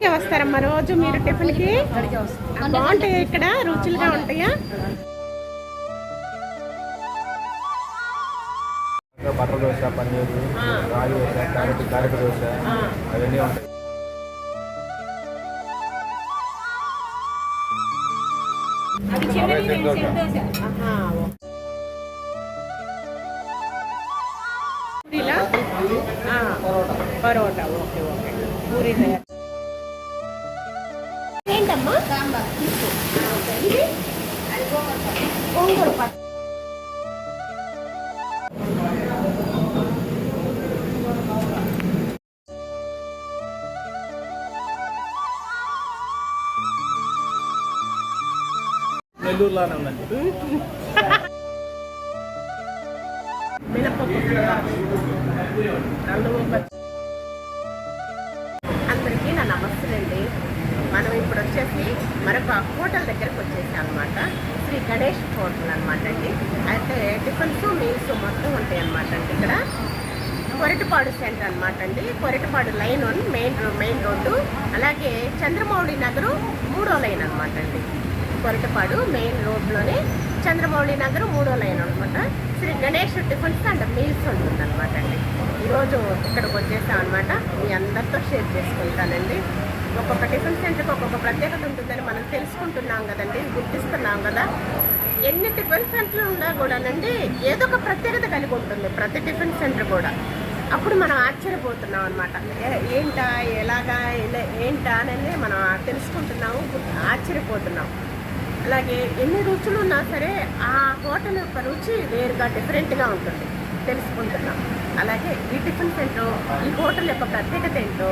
వస్తారమ్మా రోజు మీరు టిఫిన్కి? బాగుంటాయా ఇక్కడ? రుచులుగా ఉంటాయా? బటర్ దోశ, పన్నీర్, రాగి దోశ, క్యారెట్ దోశ అవన్నీ ఉంటాయి. పరోటా. Okay okay. పూరి తయారు ఏంటమ్మా? ఇది గోంగూర పచ్చడి. నెల్లూరులోనే ఉందండి. అందరికీ నా నమస్తేనండి. మనం ఇప్పుడు వచ్చేసి మరొక హోటల్ దగ్గరకు వచ్చేసాం అనమాట. శ్రీ గణేష్ హోటల్ అనమాట అండి. అయితే టిఫిన్స్ మీల్స్ మొత్తం ఉంటాయి అనమాట అండి. ఇక్కడ కొరటపాడు సెంటర్ అనమాట అండి. కొరటపాడు లైన్ 1 మెయిన్ రోడ్డు, అలాగే చంద్రమౌళి నగరు 3వ లైన్ అనమాట అండి. కొరటపాడు మెయిన్ రోడ్లోనే చంద్రమౌళి నగర్ 3వ లైన్ అనమాట. Sri Ganesh tiffins and meals ఉంటుంది అనమాట అండి. ఈరోజు ఇక్కడికి వచ్చేసాం అనమాట. మీ అందరితో షేర్ చేసుకుంటానండి. ఒక్కొక్క టిఫిన్ సెంటర్కి ఒక్కొక్క ప్రత్యేకత ఉంటుందని మనం తెలుసుకుంటున్నాం కదండి, గుర్తిస్తున్నాం కదా. ఎన్ని టిఫిన్ సెంటర్లు ఉన్నా కూడానండి ఏదో ఒక ప్రత్యేకత కలిగి ఉంటుంది ప్రతి టిఫిన్ సెంటర్ కూడా. అప్పుడు మనం ఆశ్చర్యపోతున్నాం అనమాట. ఏంటా, ఎలాగా, ఏంటా అనేది మనం తెలుసుకుంటున్నాము, ఆశ్చర్యపోతున్నాం. అలాగే ఎన్ని రుచులు ఉన్నా సరే ఆ హోటల్ యొక్క రుచి వేరుగా డిఫరెంట్గా ఉంటుంది, తెలుసుకుంటున్నాం. అలాగే ఈ టిఫిన్ సెంటర్, ఈ హోటల్ యొక్క ప్రత్యేకత ఏంటో,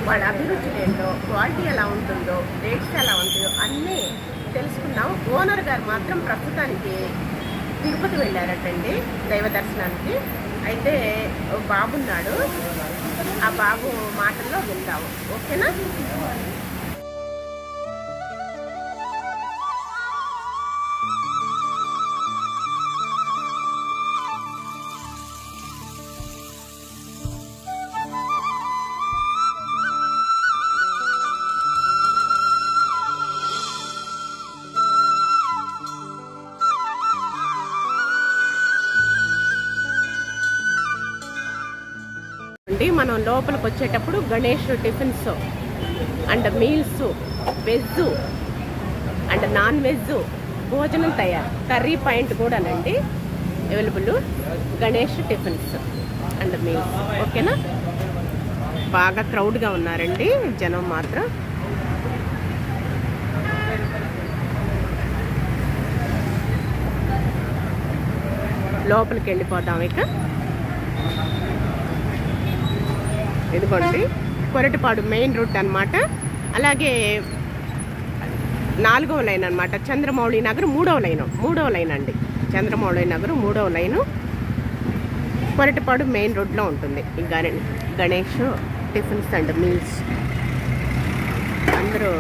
వాళ్ళ అభిరుచులు ఏంటో, క్వాలిటీ ఎలా ఉంటుందో, రేట్స్ ఎలా ఉంటాయో అన్నీ తెలుసుకున్నాం. ఓనర్ గారు మాత్రం ప్రస్తుతానికి తిరుపతి వెళ్ళారటండి దైవ దర్శనానికి. అయితే బాబున్నాడు, ఆ బాబు మాటల్లో విందాము. ఓకేనా? మనం లోపలికి వచ్చేటప్పుడు Ganesh tiffins and meals, veg and non veg భోజనం తయారు, కర్రీ పాయింట్ కూడానండి available. Ganesh tiffins and meals. ఓకేనా? బాగా క్రౌడ్గా ఉన్నారండి జనం మాత్రం. లోపలికి వెళ్ళిపోదాం ఇక. ఇదిగోండి కొరటపాడు మెయిన్ రోడ్ అనమాట. అలాగే 4వ లైన్ అనమాట. చంద్రమౌళి నగర్ 3వ లైన్ అండి. చంద్రమౌళి నగర్ 3వ లైను కొరటపాడు మెయిన్ రోడ్లో ఉంటుంది ఈ గణేష్ టిఫిన్స్ అండ్ మీల్స్. అందరూ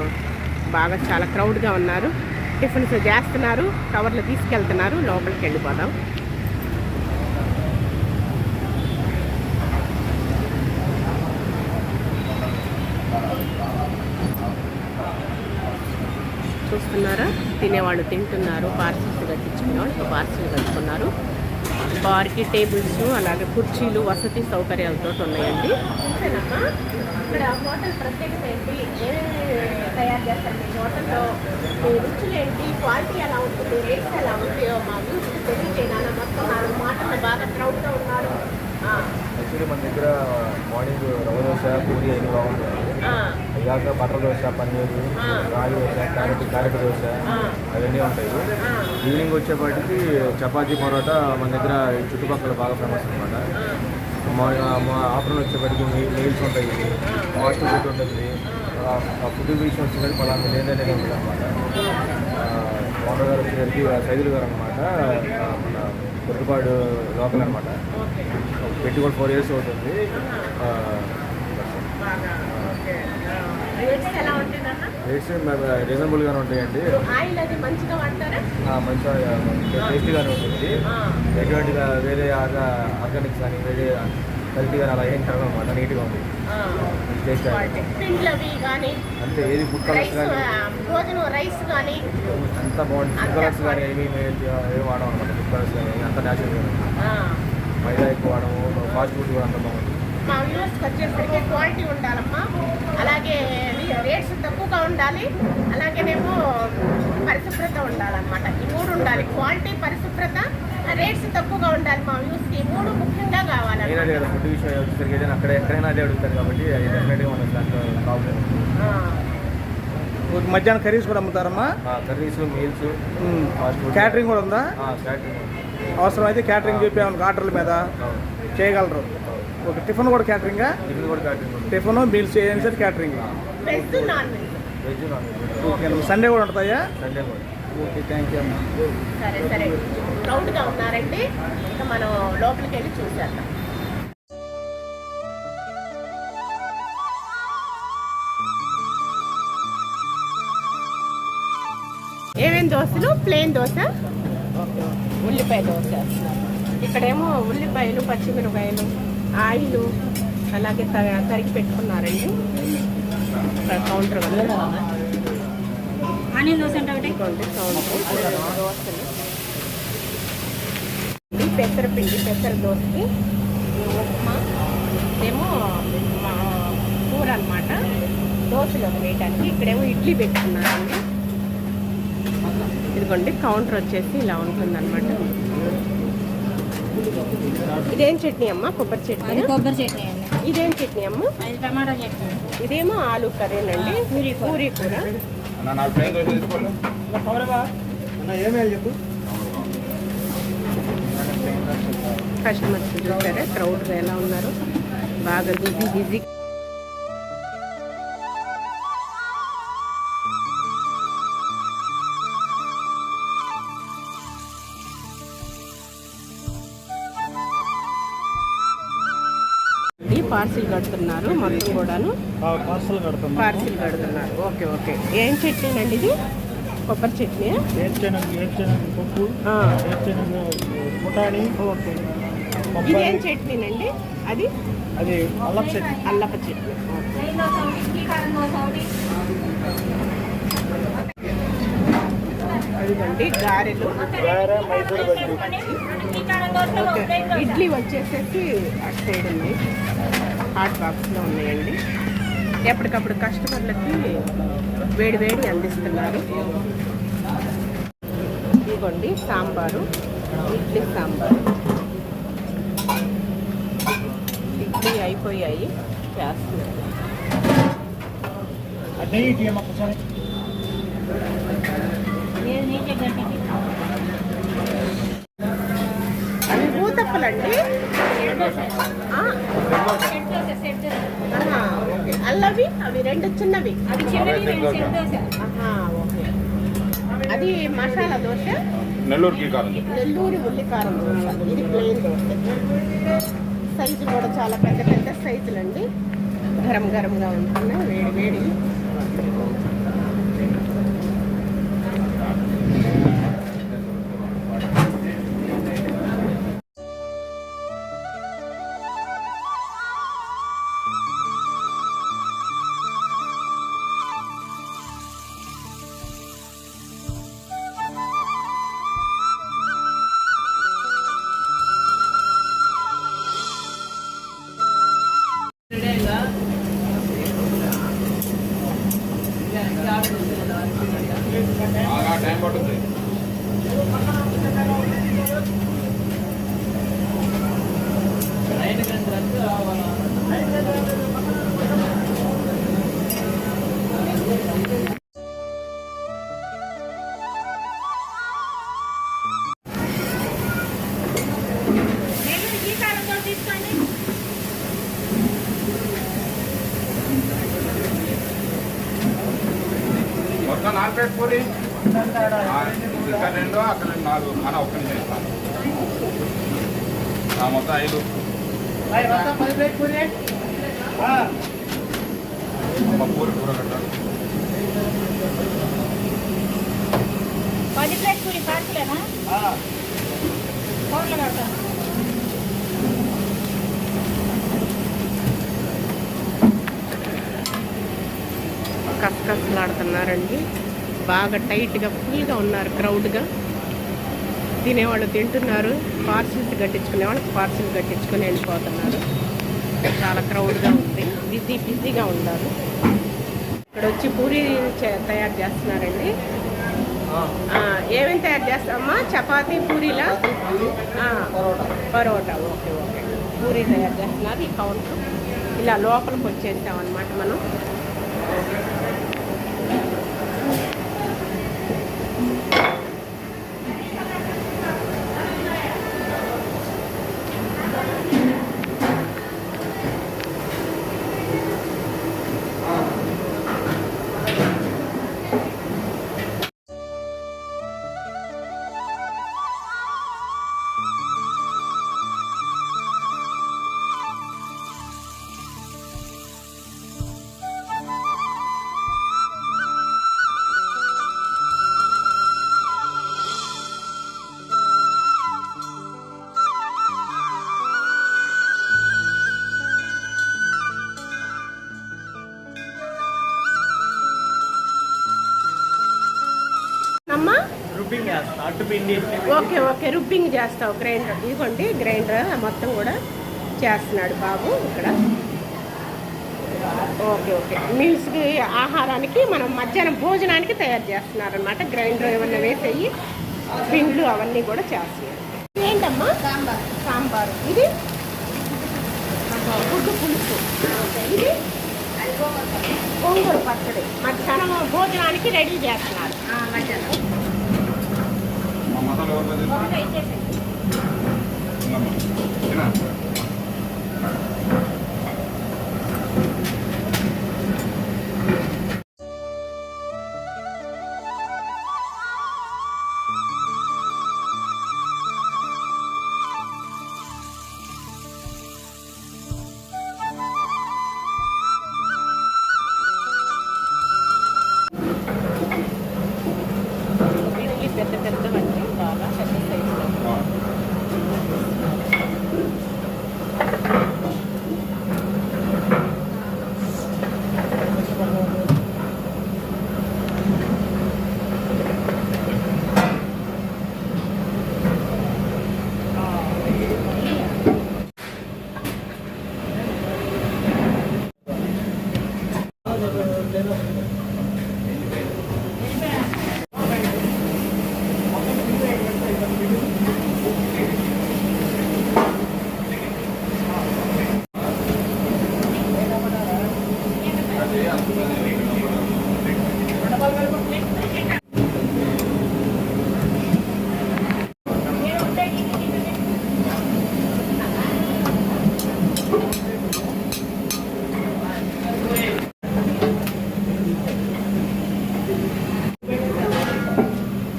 బాగా చాలా క్రౌడ్గా ఉన్నారు. టిఫిన్స్ చేస్తున్నారు, కవర్లు తీసుకెళ్తున్నారు. లోపలికి వెళ్ళిపోదాం. చూస్తున్నారా, తినేవాళ్ళు తింటున్నారు, పార్సిల్స్ కట్టించుకునేవాళ్ళు పార్సిల్ కట్టుకున్నారు. బార్కి టేబుల్స్, అలాగే కుర్చీలు, వసతి సౌకర్యాలతో ఉన్నాయండి. ఇక్కడ హోటల్ ప్రత్యేకత ఏంటి, తయారు చేస్తారు మీ హోటల్లో, మీ రుచులు ఏంటి, క్వాలిటీ ఎలా ఉంటుంది, రేట్స్ ఎలా ఉంటాయో మా వ్యూస్కి తెలియజేయాలి. మొత్తం 4 మాటలు బాగా క్రౌడ్గా ఉన్నారు. యాక్చువల్లీ మన దగ్గర మార్నింగ్ రవ్వ దోశ, పూరి అన్ని బాగుంటాయి. అయ్యాక బటర్ దోశ, పన్నీర్, రాగి దోశ, క్యారెట్ దోశ అవన్నీ ఉంటాయి. ఈవినింగ్ వచ్చేపాటికి చపాతీ, పరోటా మన దగ్గర చుట్టుపక్కల బాగా ఫేమస్ అనమాట. ఆఫ్టర్నూన్ వచ్చేపాటికి మీల్స్ ఉంటాయి, హాస్టల్ ఫుడ్ ఉంటుంది. ఫుడ్ విషయం వచ్చేసరికి పలానా లేదనేది ఉంటుంది అనమాట. ఓనర్ గారు వచ్చేసరికి సైదులు గారు అనమాట, మన కొత్తపాడు లోకల్ అనమాట. పెట్టి కూడా 4 years అవుతుంది. రేట్స్ రీజనబుల్గానే ఉంటాయండి. మంచిగా టేస్టీగానే ఉంటుంది. ఎటువంటిగా వేరే ఆర్గానిక్స్ కానీ వేరే కల్తీ కానీ అలా ఏం కలగదు అనమాట, నీట్గా ఉంది. టేస్ట్ పిండ్లు అవి కానీ అంతే, ఏది ఫుడ్ కలర్స్ రైస్ కానీ భోజనం రైస్ కానీ అంతా బాగుంటుంది. ఫుడ్ కలర్స్ కానీ ఏమి వాడడం అనమాట, ఫుడ్ కలర్స్ కానీ అంతా న్యాచురల్. మైదా ఎక్కువ వాడము, ఫాస్ట్ ఫుడ్ కూడా అంత బాగుంటుంది. మా వ్యూవర్స్కి వచ్చేసరికి క్వాలిటీ ఉండాలమ్మా, అలాగే రేట్స్ తక్కువగా ఉండాలి, అలాగేనేమో పరిశుభ్రత ఉండాలన్నమాట. ఈ మూడు ఉండాలి, క్వాలిటీ, పరిశుభ్రత, రేట్స్ తక్కువగా ఉండాలి. మా వ్యూస్కి ఈ మూడు ముఖ్యంగా కావాలి. నేను అదే కదా, ఫుడ్ విషయం వచ్చేసరికి ఏదైనా అక్కడ ఎక్కడైనా అదే అడుగుతారు కాబట్టి అది డెఫినెట్గా మనకు దాంట్లో ప్రాబ్లం. మధ్యాహ్నం కర్రీస్ కూడా అమ్ముతారమ్మా? Curries, meals, fast food, catering కూడా ఉందా? క్యాటరింగ్ అవసరమైతే క్యాటరింగ్ చెప్పాము, ఆర్డర్ల మీద చేయగలరు. ఓకే, టిఫిన్ కూడా క్యాటరింగా? టిఫిన్ కూడా క్యాటరింగ్, టిఫిన్, మీల్స్ ఏదైనా సరే catering. Veg non veg. Veg non veg. Okay, Sunday కూడా ఉంటాయా? సండే కూడా. ఓకే, థ్యాంక్ యూ అమ్మా. సరే సరే, క్రౌడ్గా ఉన్నారండి, ఇంకా మనం లోపలికి వెళ్ళి చూసేద్దాం. ఏమేమి దోశలు? ప్లేన్ దోశ, ఉల్లిపాయ దోశ. ఇక్కడేమో ఉల్లిపాయలు, పచ్చిమిరపాయలు, ఆయిల్ అలాగే తరిగి పెట్టుకున్నారండి. కౌంటర్ ఆనియన్ దోశ అంటే ఒకటి. కౌంటర్ దోశలు, పెసరపిండి, పెసర దోశకి ఉప్మా, ఏమో కూర అనమాట, దోశలు వేయడానికి. ఇక్కడేమో ఇడ్లీ పెట్టుకున్నారండి. ఇదిగోండి కౌంటర్ వచ్చేసి ఇలా ఉంటుందన్నమాట. ఇదేం చట్నీ అమ్మా? కొబ్బరి చట్నీ. కొబ్బరి చట్నీ అండి. ఇదేం చట్నీ అమ్మా? అది టమాటా చట్నీ. ఇదేమో ఆలు కర్రీనండి, పూరీ కూర. ఏమేమి చెప్పు. కస్టమర్స్ చూసారా క్రౌడ్గా ఎలా ఉన్నారు, బాగా బిజీ. పార్సిల్ కడుతున్నారు మొత్తం కూడాను. పార్సల్ కడతాం. పార్సిల్ కడుతున్నారు. Okay okay. ఏం చట్నీ అండి ఇది? కొబ్బరి చట్నీ. పప్పు, పుటాణి. ఓకే. ఇదేం చట్నీనండి? అది అది అల్లపు చట్నీ. అల్లపు చట్నీ. అదిగోండి గారెలు. మైసూర్ బజ్జీ. ఓకే. ఇడ్లీ వచ్చేసేసి అటు సైడ్ ఉంది, హాట్ బాక్స్లో ఉన్నాయండి. ఎప్పటికప్పుడు కస్టమర్లకి వేడి వేడి అందిస్తున్నారు. ఇదిగోండి సాంబారు, ఇడ్లీ సాంబారు. ఇడ్లీ అయిపోయాయి, చేస్తున్నారు. అవి ఊతప్పలండి. ఓకే. అల్లవి అవి రెండు చిన్నవి. అది చిన్నది సెట్ దోశ. ఓకే. అది మసాలా దోశ, నెల్లూరు ఉల్లికారం దోశ. ఇది ప్లెయిన్ దోశ. సైజు కూడా చాలా పెద్ద పెద్ద సైజులండి. గరం గరంగా ఉంటున్నాయి, వేడి వేడి. టైం పడుతుంది. మొత్తం 4 ప్లేట్ పూరి, ఇక్కడ 2, అక్కడ 4, మన ఒక్క నిమిషం ఇస్తాను. మొత్తం 5. 10 ప్లేట్ పూరి. కూర కట్టాలి. 10 ప్లేట్ పూరి పార్సలేనా? కూరలు కడతాను. కసకసలాడుతున్నారండి. బాగా టైట్గా ఫుల్గా ఉన్నారు, క్రౌడ్గా. తినేవాళ్ళు తింటున్నారు, పార్సిల్స్ కట్టించుకునే వాళ్ళు పార్సిల్ కట్టించుకొని వెళ్ళిపోతున్నారు. చాలా క్రౌడ్గా ఉంది, బిజీగా ఉన్నారు. ఇక్కడ వచ్చి పూరి తయారు చేస్తున్నారండి. ఏమేమి తయారు చేస్తామమ్మా? చపాతీ, పూరీలా? పరోటా. ఓకే ఓకే, పూరి తయారు చేస్తున్నారు. ఈ కౌంటర్ ఇలా లోపలికి వచ్చేసాం అన్నమాట మనం. అమ్మా ఓకే ఓకే, రుబ్బింగ్ చేస్తావు. గ్రైండర్ ఇదిగోండి, గ్రైండర్ మొత్తం కూడా చేస్తున్నాడు బాబు ఇక్కడ. ఓకే ఓకే, మీల్స్కి ఆహారానికి మనం మధ్యాహ్నం భోజనానికి తయారు చేస్తున్నారు అనమాట. గ్రైండర్ ఏమన్నా వేసేయి పిండ్లు అవన్నీ కూడా చేస్తున్నారు. ఏంటమ్మా? సాంబారు. ఇది గుడ్డు పులుసు. ఇది గోంగూర పచ్చడి. మధ్యాహ్నం భోజనానికి రెడీ చేస్తున్నారు. మధ్యాహ్నం పెద్ద పెద్దవండి, బాగా పెద్ద సైజులో.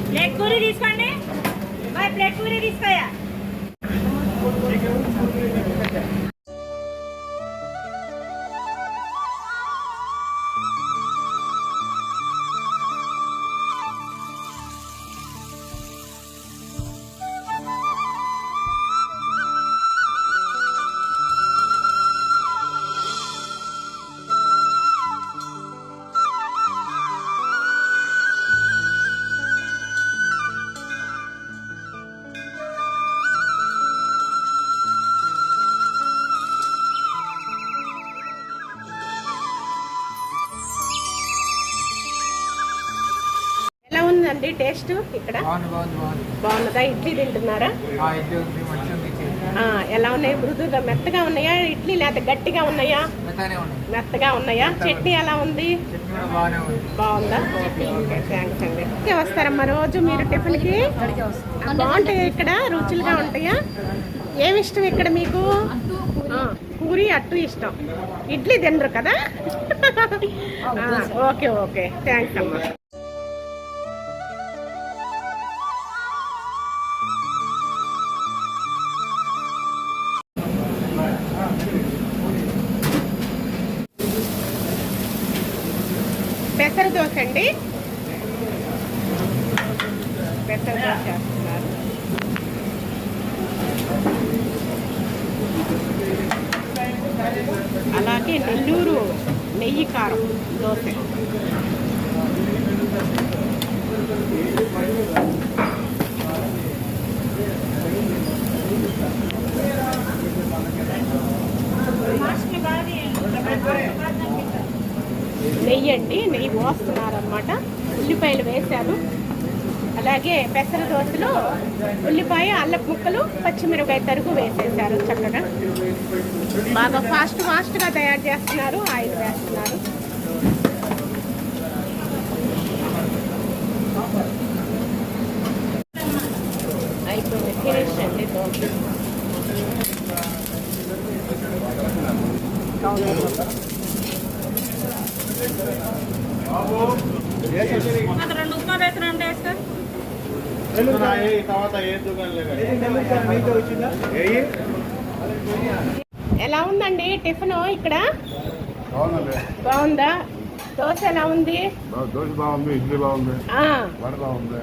ప్లేట్ పూరి తీసుకోండి, ప్లేట్ పూరి తీసుకోయా. ఉందండి టేస్ట్ ఇక్కడ? బాగున్నదా? ఇడ్లీ తింటున్నారా? ఎలా ఉన్నాయి? మృదుగా మెత్తగా ఉన్నాయా ఇడ్లీ, లేకపోతే గట్టిగా ఉన్నాయా? మెత్తగా ఉన్నాయా? చట్నీ ఎలా ఉంది? బాగుందా? ఓకే థ్యాంక్స్ అండి. వస్తారమ్మా రోజు మీరు టిఫిన్కి? బాగుంటాయా ఇక్కడ? రుచులుగా ఉంటాయా? ఏమి ఇష్టం ఇక్కడ మీకు? పూరి అట్టు ఇష్టం, ఇడ్లీ తినరు కదా? ఓకే ఓకే థ్యాంక్స్ అమ్మా. పెసర దోశ అండి, పెసర దోశ చేస్తున్నారు. అలాగే అలాగే నెల్లూరు నెయ్యి కారం దోశ. నెయ్యి అండి, నెయ్యి పోస్తున్నారనమాట. ఉల్లిపాయలు వేశారు. అలాగే పెసర దోశలో ఉల్లిపాయ, అల్లపు ముక్కలు, పచ్చిమిరపకాయ తరుగు వేసేసారు. చక్కగా బాగా ఫాస్ట్గా తయారు చేస్తున్నారు. ఆయిల్ వేస్తున్నారు. అయిపోయింది, ఫినిష్ అండి దోశ. ఎలా ఉందండి టిఫిన్ ఇక్కడ? బాగుందా? దోశ ఎలా ఉంది? దోశ బాగుంది, ఇడ్లీ బాగుంది, వడ బాగుంది.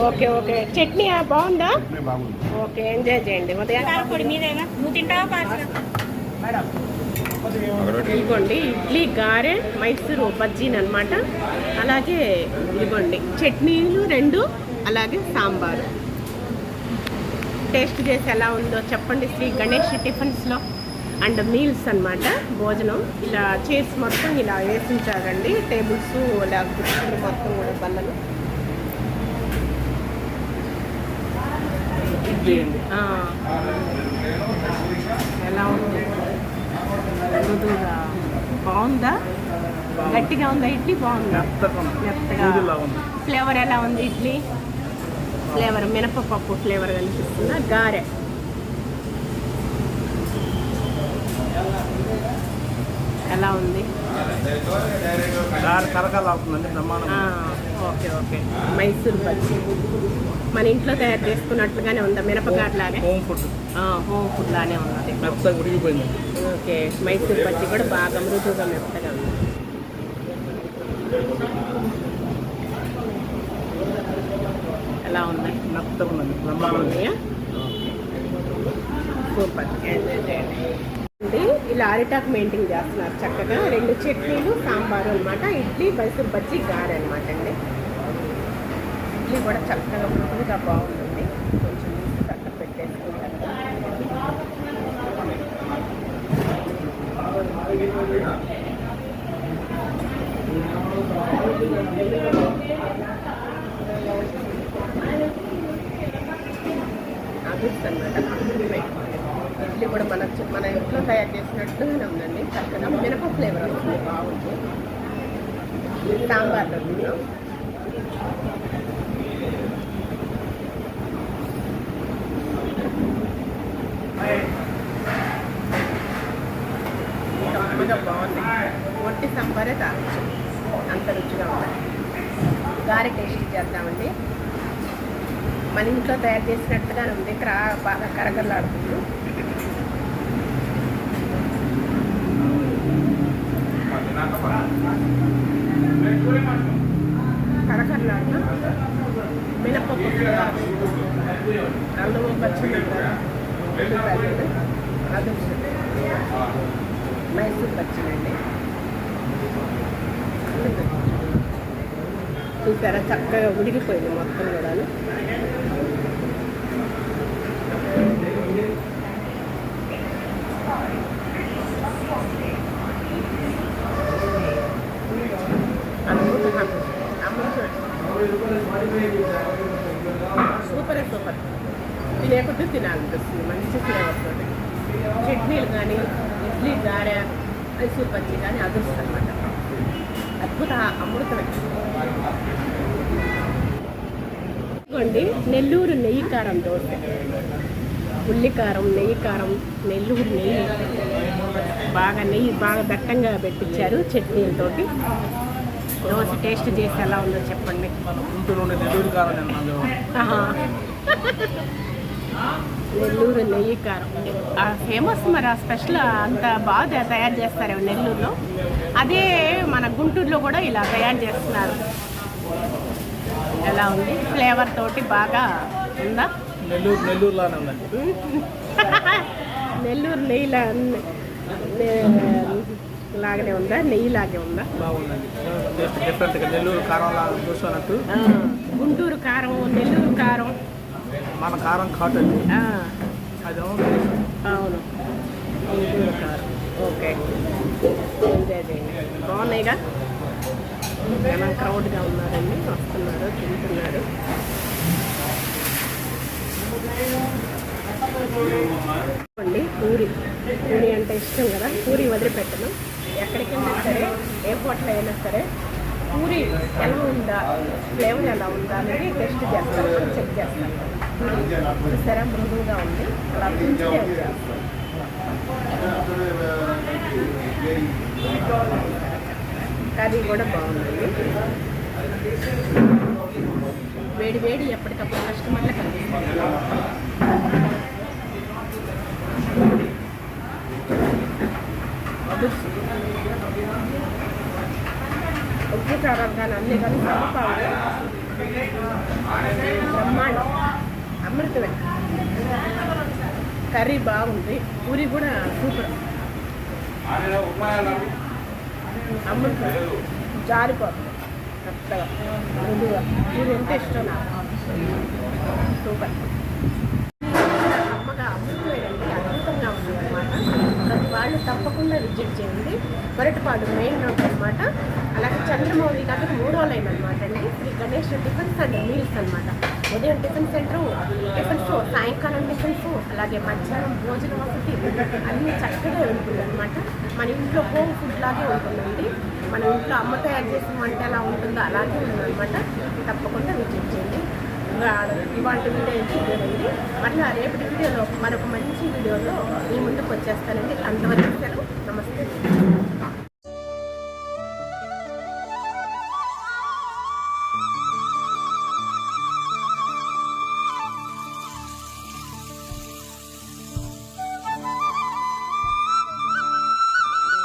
Okay okay. చట్నీ బాగుందా? బాగుంది. ఓకే, ఎంజాయ్ చేయండి. ఉదయం పొడి మీదేనా? నువ్వు తింటావా పాస్తా? ఇదిగోండి ఇడ్లీ, గారె, మైసూరు బజ్జీని అనమాట. అలాగే ఇదిగోండి చట్నీలు 2, అలాగే సాంబారు. టేస్ట్ చేసి ఎలా ఉందో చెప్పండి. శ్రీ గణేష్ టిఫిన్స్లో అండ్ మీల్స్ అన్నమాట. భోజనం ఇలా చైర్స్ మొత్తం ఇలా వేసించారండి. టేబుల్స్ ఇలా కుర్చీలు మొత్తం కూడా బల్లలు. ఎలా ఉంది? మృదువుగా బాగుందా? గట్టిగా ఉందా ఇడ్లీ? బాగుందా? మెత్తగా. ఫ్లేవర్ ఎలా ఉంది ఇడ్లీ? ఫ్లేవర్ మినపప్పు ఫ్లేవర్ కనిపిస్తుందా? గారె ఎలా ఉంది? Okay okay. మైసూర్ బజ్జీ మన ఇంట్లో తయారు చేసుకున్నట్లుగానే ఉందా? మినపగారలానే హోమ్ ఫుడ్ లానే ఉంది. ఓకే. మైసూర్ బజ్జీ కూడా బాగా మృదువుగా మెత్తగా ఉంది. ఎలా ఉన్నాయి? సూపర్. ఇలా అరిటాకు మెయింటైన్ చేస్తున్నారు చక్కగా. 2 చట్నీలు, సాంబారు అనమాట. ఇడ్లీ, మైసూర్ బజ్జీ, గారె అనమాట అండి. ఇడ్లీ కూడా చక్కగా మృదువుగా బాగుంటుంది. కొంచెం కట్ట పెట్టేసుకుంటారు. అన్నమాట. ఇడ్లీ కూడా మన ఇంట్లో తయారు చేసినట్టుగానే ఉందండి. చక్కగా మినప ఫ్లేవర్ వస్తుంది, బాగుంది. సాంబార్లో కమ్మగా బాగుంది. ఒట్టి సాంబారే తాగొచ్చు, అంత రుచిగా ఉంది. గారె టేస్ట్ చేద్దామండి. మన ఇంట్లో తయారు చేసినట్టుగానే ఉంది. బాగా కరకరలాడుతుంది. కరకరలాడుతూ మినపప్పు అల్లం పచ్చిమిరపకాయ అది మైసూర్ పచ్చినండి. చూసారా చక్కగా ఉడికిపోయింది మొత్తం కూడాను. సూపరే సూపర్. తినేకొద్దు తినాలనిపిస్తుంది. మంచి ఫ్లేవర్స్ తోటి చట్నీలు కానీ, ఇడ్లీ, గారె, మైసూర్ బజ్జీ కానీ అదృష్టం అనమాట. అద్భుత అమృతమే. ఇదిగోండి నెల్లూరు నెయ్యి కారం దోశ. ఉల్లికారం, నెయ్యి కారం, నెల్లూరు నెయ్యి బాగా దట్టంగా పెట్టించారు చట్నీలతోటి. దోశ టేస్ట్ చేసి ఎలా ఉందో చెప్పండి. నెల్లూరు నెయ్యి కారం ఫేమస్. మరి ఆ స్పెషల్ అంత బాగా తయారు చేస్తారు నెల్లూరులో. అదే మన గుంటూరులో కూడా ఇలా తయారు చేస్తున్నారు. ఎలా ఉంది? ఫ్లేవర్ తోటి బాగా ఉందా? నెల్లూరులోనే ఉందండి. నెల్లూరు నెయ్యిలా లాగానే ఉందా, నెయ్యి లాగే ఉందా? బాగుందండి. టేస్ట్ డిఫరెంట్గా నెల్లూరు కారం లాగా చూసినట్టు. గుంటూరు కారం, నెల్లూరు కారం, మన కారం కాటు అండి. అది అవును, గుంటూరు కారం. ఓకే, అదే బాగున్నాయిగా. చాలా క్రౌడ్గా ఉన్నారండి, వస్తున్నారు, తింటున్నారు. అండి పూరి అంటే ఇష్టం కదా, పూరి వదిలిపెట్టను. ఎక్కడికి వెళ్ళినా సరే, ఏ హోటల్ అయినా సరే పూరి ఎలా ఉందా, ఫ్లేవర్ ఎలా ఉందా అనేది టెస్ట్ చేస్తాను, చెక్ చేస్తాను. సరే మృదువుగా ఉంది, అలా చేస్తాను. కర్రీ కూడా బాగుందండి. వేడి వేడి ఎప్పటికప్పుడు కస్టమర్లకు కనిపిస్తుంది. ఉప్పు కారం కానీ అన్నీ కానీ సమపాలు, బ్రహ్మాండం, అమృతమే. కర్రీ బాగుంది, పూరి కూడా సూపర్, అమృతం, జారిపోతుంది కొత్తగా, మృదుగా. పూరి అంటే ఇష్టం నాకు, సూపర్. అమ్మగా అమృతమేనండి, అద్భుతంగా ఉంది అనమాట. ప్రతి వాళ్ళు తప్పకుండా విజిట్ చేయండి. కొరటపాడు మెయిన్ రోడ్ అనమాట. అలాగే చంద్రమౌళి దగ్గర 3వ లైన్ అనమాట అండి. Sri Ganesh tiffins and meals అనమాట. ఉదయం టిఫిన్ సెంటర్, టిఫిన్స్, సాయంకాలం టిఫిన్స్, అలాగే మధ్యాహ్నం భోజన వసతి అన్నీ చక్కగా ఉంటుంది అనమాట. మన ఇంట్లో హోమ్ ఫుడ్ లాగే ఉంటుందండి. మన ఇంట్లో అమ్మ తయారు చేసిన వంట ఎలా ఉంటుందో అలాగే ఉందన్నమాట. తప్పకుండా విజిట్ చేయండి. ఇవాళ వీడియో ఇచ్చేదండి. మళ్ళీ రేపటి వీడియోలో మరొక మంచి వీడియోలో మీ ముందుకు వచ్చేస్తానండి. అంతవరకు సెలవు, నమస్తే.